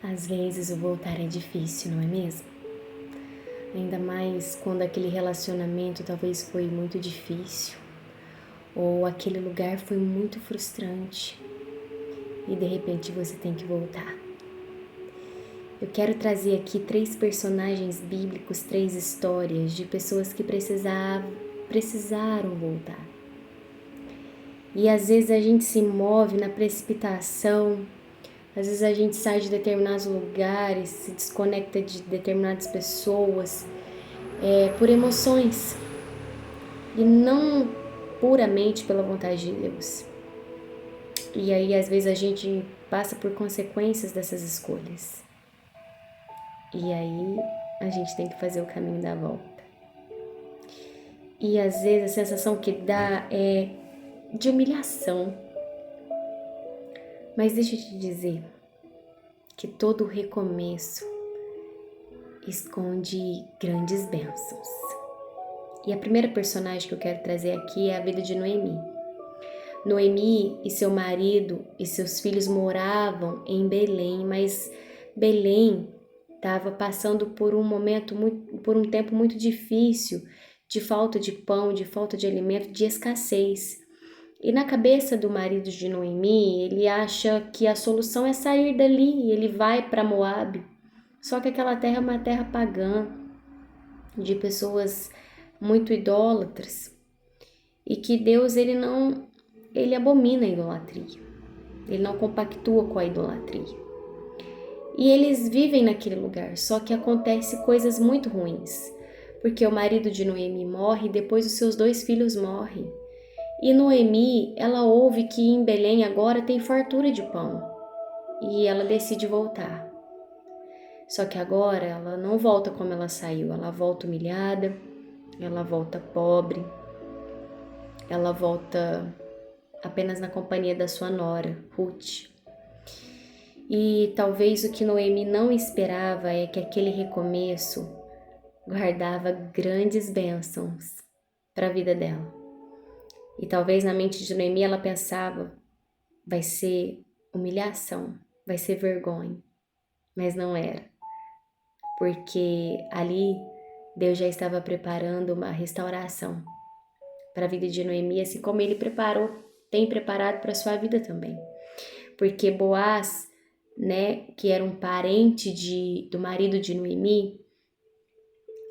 Às vezes o voltar é difícil, não é mesmo? Ainda mais quando aquele relacionamento talvez foi muito difícil ou aquele lugar foi muito frustrante e de repente você tem que voltar. Eu quero trazer aqui 3 personagens bíblicos, 3 histórias de pessoas que precisaram voltar. E às vezes a gente se move na precipitação, às vezes a gente sai de determinados lugares, se desconecta de determinadas pessoas por emoções e não puramente pela vontade de Deus. E aí às vezes a gente passa por consequências dessas escolhas. E aí a gente tem que fazer o caminho da volta. E às vezes a sensação que dá é de humilhação. Mas deixa eu te dizer que todo recomeço esconde grandes bênçãos. E a primeira personagem que eu quero trazer aqui é a vida de Noemi. Noemi e seu marido e seus filhos moravam em Belém, mas Belém estava passando por um tempo muito difícil, de falta de pão, de falta de alimento, de escassez. E na cabeça do marido de Noemi, ele acha que a solução é sair dali, e ele vai para Moabe. Só que aquela terra é uma terra pagã, de pessoas muito idólatras, e que Deus ele abomina a idolatria. Ele não compactua com a idolatria. E eles vivem naquele lugar, só que acontece coisas muito ruins, porque o marido de Noemi morre e depois os seus 2 filhos morrem. E Noemi, ela ouve que em Belém agora tem fartura de pão, e ela decide voltar. Só que agora ela não volta como ela saiu, ela volta humilhada, ela volta pobre, ela volta apenas na companhia da sua nora, Ruth. E talvez o que Noemi não esperava é que aquele recomeço guardava grandes bênçãos para a vida dela. E talvez na mente de Noemi ela pensava, vai ser humilhação, vai ser vergonha, mas não era. Porque ali Deus já estava preparando uma restauração para a vida de Noemi, assim como ele tem preparado para a sua vida também. Porque Boaz, que era um parente do marido de Noemi,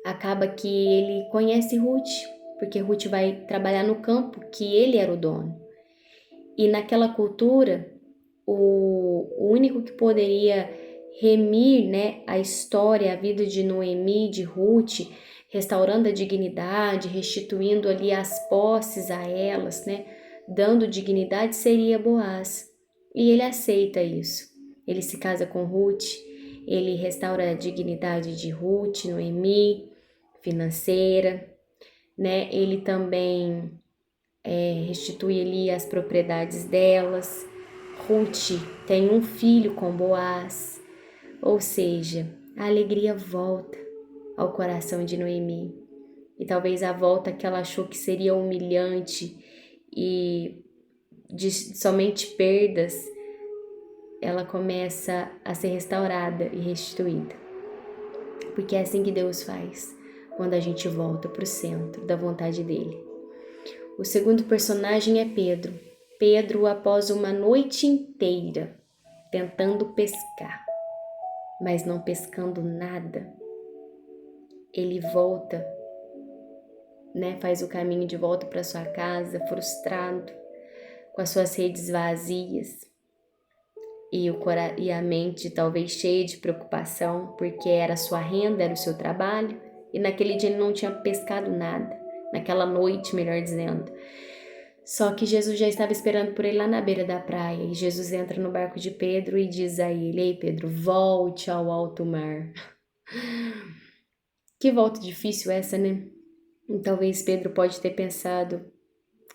acaba que ele conhece Ruth, porque Ruth vai trabalhar no campo que ele era o dono. E naquela cultura, o único que poderia remir, a história, a vida de Noemi, de Ruth, restaurando a dignidade, restituindo ali as posses a elas, dando dignidade, seria Boaz. E ele aceita isso. Ele se casa com Ruth, ele restaura a dignidade de Ruth, Noemi, financeira, Ele também restitui ali as propriedades delas. Ruth tem um filho com Boaz, ou seja, a alegria volta ao coração de Noemi. E talvez a volta que ela achou que seria humilhante e de somente perdas, ela começa a ser restaurada e restituída. Porque é assim que Deus faz, quando a gente volta para o centro da vontade dele. O segundo personagem é Pedro. Pedro, após uma noite inteira tentando pescar, mas não pescando nada, ele volta, faz o caminho de volta para sua casa, frustrado, com as suas redes vazias e a mente talvez cheia de preocupação, porque era a sua renda, era o seu trabalho, e naquele dia ele não tinha pescado nada, naquela noite, melhor dizendo. Só que Jesus já estava esperando por ele lá na beira da praia, e Jesus entra no barco de Pedro e diz a ele: ei Pedro, volte ao alto mar. Que volta difícil essa, E talvez Pedro pode ter pensado,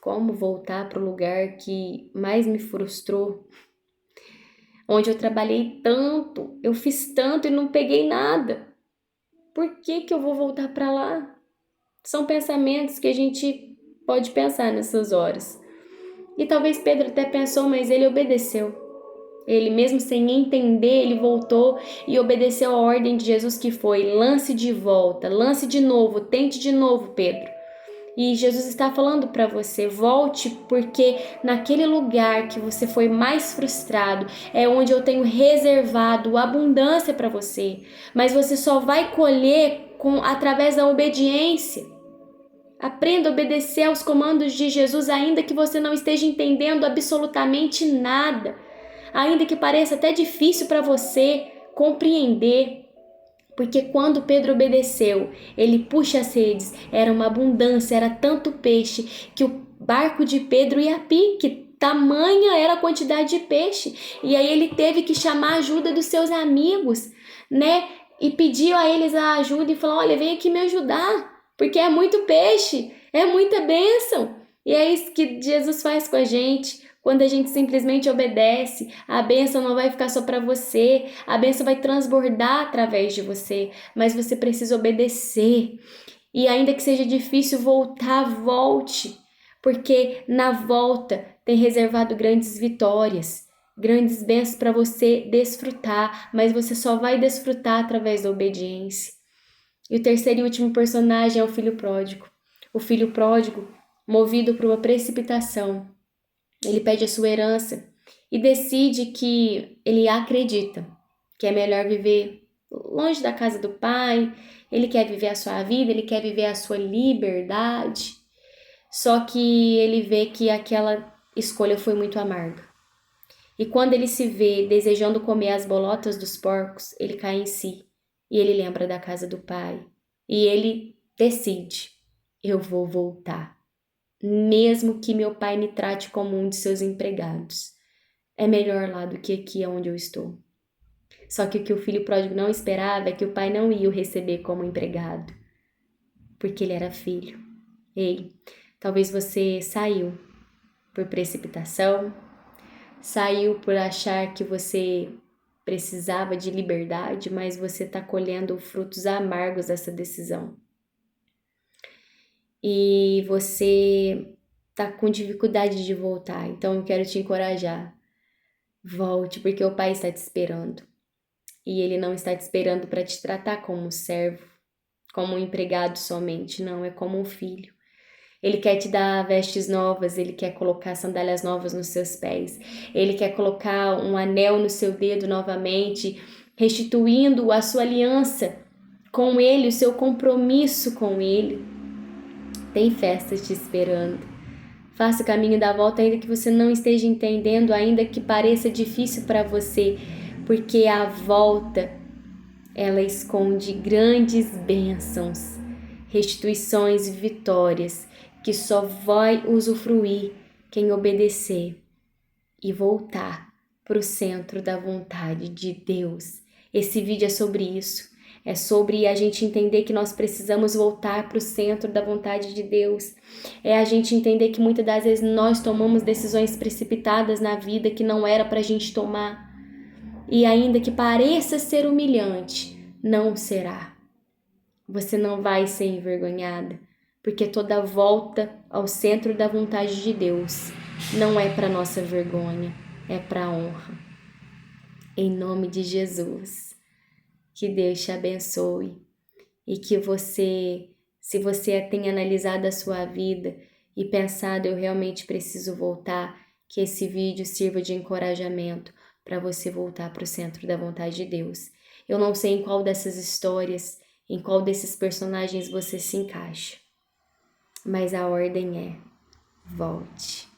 como voltar para o lugar que mais me frustrou, onde eu trabalhei tanto, eu fiz tanto e não peguei nada. Por que eu vou voltar para lá? São pensamentos que a gente pode pensar nessas horas. E talvez Pedro até pensou, mas ele obedeceu. Ele mesmo sem entender, ele voltou e obedeceu a ordem de Jesus, que foi: lance de volta, lance de novo, tente de novo, Pedro. E Jesus está falando para você: volte, porque naquele lugar que você foi mais frustrado é onde eu tenho reservado abundância para você. Mas você só vai colher através da obediência. Aprenda a obedecer aos comandos de Jesus, ainda que você não esteja entendendo absolutamente nada, ainda que pareça até difícil para você compreender. Porque quando Pedro obedeceu, ele puxa as redes, era uma abundância, era tanto peixe que o barco de Pedro ia a pique, tamanha era a quantidade de peixe. E aí ele teve que chamar a ajuda dos seus amigos, né? E pediu a eles a ajuda e falou: olha, vem aqui me ajudar, porque é muito peixe, é muita bênção. E é isso que Jesus faz com a gente. Quando a gente simplesmente obedece, a bênção não vai ficar só para você, a bênção vai transbordar através de você, mas você precisa obedecer. E ainda que seja difícil voltar, volte, porque na volta tem reservado grandes vitórias, grandes bênçãos para você desfrutar, mas você só vai desfrutar através da obediência. E o terceiro e último personagem é o filho pródigo. O filho pródigo, movido por uma precipitação, ele pede a sua herança e decide que ele acredita que é melhor viver longe da casa do pai, ele quer viver a sua vida, ele quer viver a sua liberdade. Só que ele vê que aquela escolha foi muito amarga. E quando ele se vê desejando comer as bolotas dos porcos, ele cai em si e ele lembra da casa do pai. E ele decide: eu vou voltar. Mesmo que meu pai me trate como um de seus empregados. É melhor lá do que aqui onde eu estou. Só que o que o filho pródigo não esperava é que o pai não ia o receber como empregado, porque ele era filho. Ei, talvez você saiu por precipitação, saiu por achar que você precisava de liberdade, mas você está colhendo frutos amargos dessa decisão. E você tá com dificuldade de voltar, então eu quero te encorajar. Volte, porque o pai está te esperando. E ele não está te esperando para te tratar como um servo, como um empregado somente, não, é como um filho. Ele quer te dar vestes novas, ele quer colocar sandálias novas nos seus pés, ele quer colocar um anel no seu dedo novamente, restituindo a sua aliança com ele, o seu compromisso com ele. Tem festa te esperando. Faça o caminho da volta, ainda que você não esteja entendendo, ainda que pareça difícil para você, porque a volta, ela esconde grandes bênçãos, restituições e vitórias que só vai usufruir quem obedecer e voltar para o centro da vontade de Deus. Esse vídeo é sobre isso. É sobre a gente entender que nós precisamos voltar para o centro da vontade de Deus. É a gente entender que muitas das vezes nós tomamos decisões precipitadas na vida que não era para a gente tomar. E ainda que pareça ser humilhante, não será. Você não vai ser envergonhada, porque toda volta ao centro da vontade de Deus não é para nossa vergonha, é para a honra. Em nome de Jesus. Que Deus te abençoe e que você, se você tem analisado a sua vida e pensado, eu realmente preciso voltar, que esse vídeo sirva de encorajamento para você voltar para o centro da vontade de Deus. Eu não sei em qual dessas histórias, em qual desses personagens você se encaixa, mas a ordem é: volte.